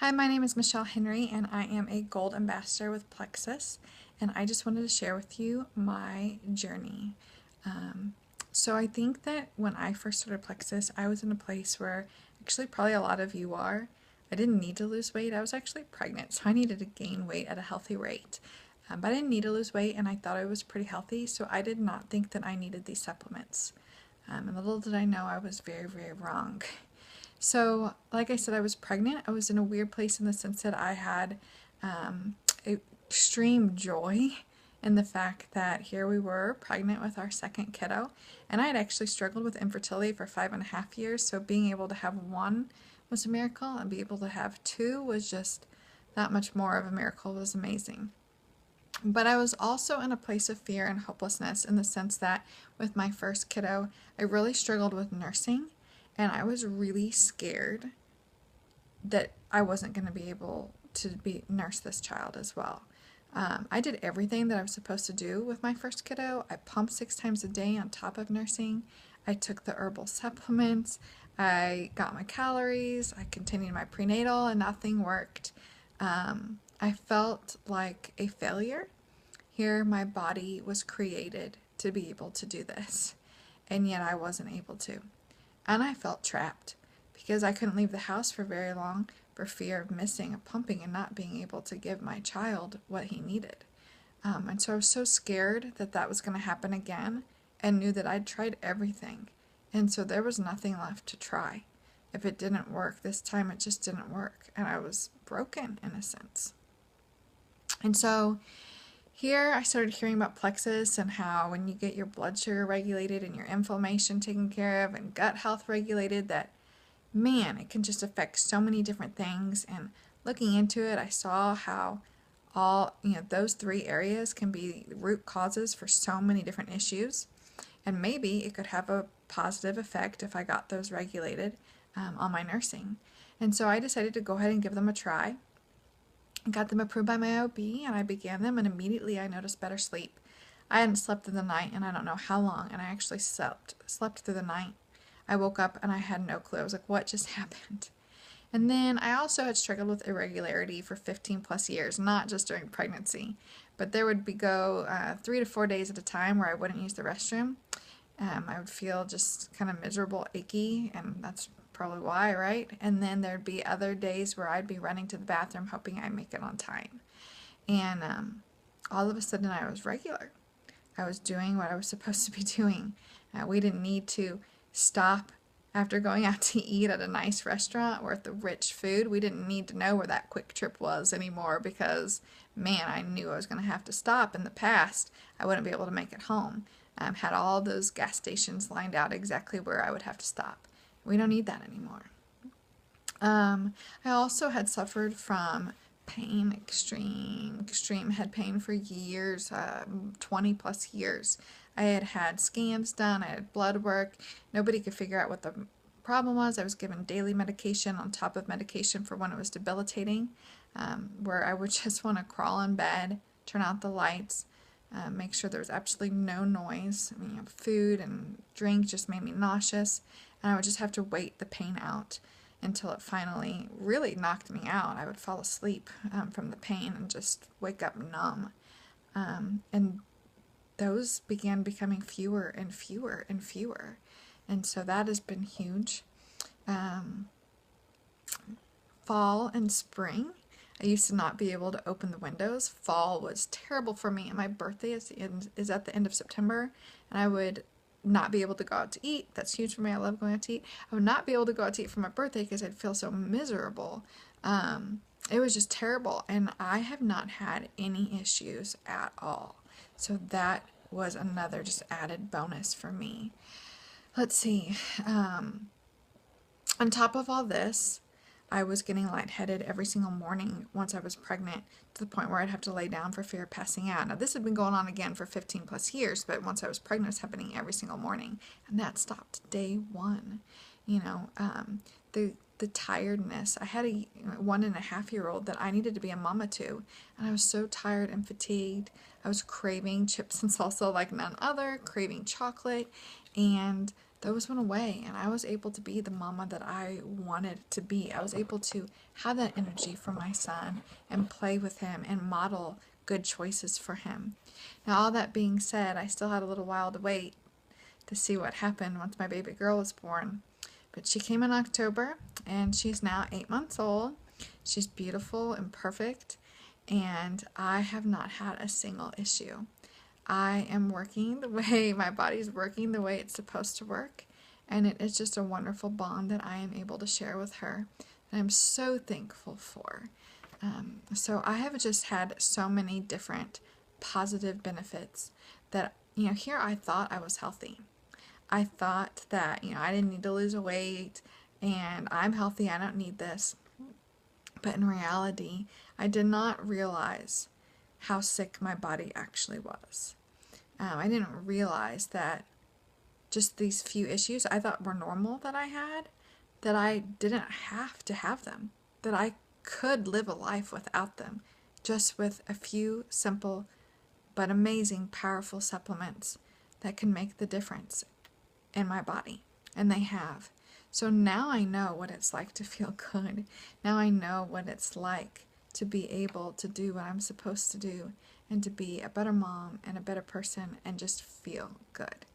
Hi, my name is Michelle Henry, and I am a Gold Ambassador with Plexus, and I just wanted to share with you my journey. So I think that when I first started Plexus, I was in a place where actually probably a lot of you are. I didn't need to lose weight. I was actually pregnant, so I needed to gain weight at a healthy rate. But I didn't need to lose weight, and I thought I was pretty healthy, so I did not think that I needed these supplements. And little did I know I was very, very wrong. So, like I said, I was pregnant. I was in a weird place in the sense that I had extreme joy in the fact that here we were pregnant with our second kiddo. And I had actually struggled with infertility for 5.5 years. So, being able to have one was a miracle, and be able to have two was just that much more of a miracle. It was amazing. But I was also in a place of fear and hopelessness in the sense that with my first kiddo, I really struggled with nursing, and I was really scared that I wasn't going to be able to nurse this child as well. I did everything that I was supposed to do with my first kiddo. I pumped 6 times a day on top of nursing. I took the herbal supplements. I got my calories. I continued my prenatal, and nothing worked. I felt like a failure. Here, my body was created to be able to do this, and yet I wasn't able to. And I felt trapped because I couldn't leave the house for very long for fear of missing a pumping and not being able to give my child what he needed. And so I was so scared that that was going to happen again, and knew that I'd tried everything. And so there was nothing left to try. If it didn't work this time, it just didn't work. And I was broken in a sense. And so here I started hearing about Plexus and how when you get your blood sugar regulated and your inflammation taken care of and gut health regulated, that man, it can just affect so many different things. And looking into it, I saw how those 3 areas can be root causes for so many different issues. And maybe it could have a positive effect if I got those regulated on my nursing. And so I decided to go ahead and give them a try. Got them approved by my OB, and I began them, and immediately I noticed better sleep. I hadn't slept through the night and I don't know how long, and I actually slept through the night. I woke up and I had no clue. I was like, what just happened? And then I also had struggled with irregularity for 15 plus years, not just during pregnancy, but there would go 3 to 4 days at a time where I wouldn't use the restroom. I would feel just kind of miserable, achy, and that's probably why, right? And then there'd be other days where I'd be running to the bathroom hoping I'd make it on time. And all of a sudden I was regular. I was doing what I was supposed to be doing. We didn't need to stop after going out to eat at a nice restaurant or at the rich food. We didn't need to know where that quick trip was anymore because, man, I knew I was going to have to stop. In the past, I wouldn't be able to make it home. Had all those gas stations lined out exactly where I would have to stop. We don't need that anymore. I also had suffered from pain, extreme head pain for years, 20 plus years. I had had scans done, I had blood work. Nobody could figure out what the problem was. I was given daily medication on top of medication for when it was debilitating, where I would just want to crawl in bed, turn out the lights, make sure there was absolutely no noise. I mean, food and drink just made me nauseous, and I would just have to wait the pain out until it finally really knocked me out. I would fall asleep from the pain and just wake up numb. And those began becoming fewer and fewer and fewer. And so that has been huge. Fall and spring, I used to not be able to open the windows. Fall was terrible for me, and my birthday is at the end of September, and I would not be able to go out to eat. That's huge for me. I love going out to eat. I would not be able to go out to eat for my birthday because I'd feel so miserable. It was just terrible, and I have not had any issues at all. So that was another just added bonus for me. Let's see. On top of all this, I was getting lightheaded every single morning once I was pregnant, to the point where I'd have to lay down for fear of passing out. Now, this had been going on again for 15 plus years, but once I was pregnant, it was happening every single morning, and that stopped day one. The tiredness. I had a 1.5-year-old that I needed to be a mama to, and I was so tired and fatigued. I was craving chips and salsa like none other, craving chocolate, and those went away, and I was able to be the mama that I wanted to be. I was able to have that energy for my son and play with him and model good choices for him. Now, all that being said, I still had a little while to wait to see what happened once my baby girl was born. But she came in October, and she's now 8 months old. She's beautiful and perfect, and I have not had a single issue. I am working the way my body's working, the way it's supposed to work, and it is just a wonderful bond that I am able to share with her, and I'm so thankful for. So I have just had so many different positive benefits that, here I thought I was healthy. I thought that, I didn't need to lose weight, and I'm healthy, I don't need this. But in reality, I did not realize how sick my body actually was. I didn't realize that just these few issues I thought were normal that I had, that I didn't have to have them, that I could live a life without them, just with a few simple but amazing, powerful supplements that can make the difference in my body. And they have. So now I know what it's like to feel good. Now I know what it's like to be able to do what I'm supposed to do and to be a better mom and a better person and just feel good.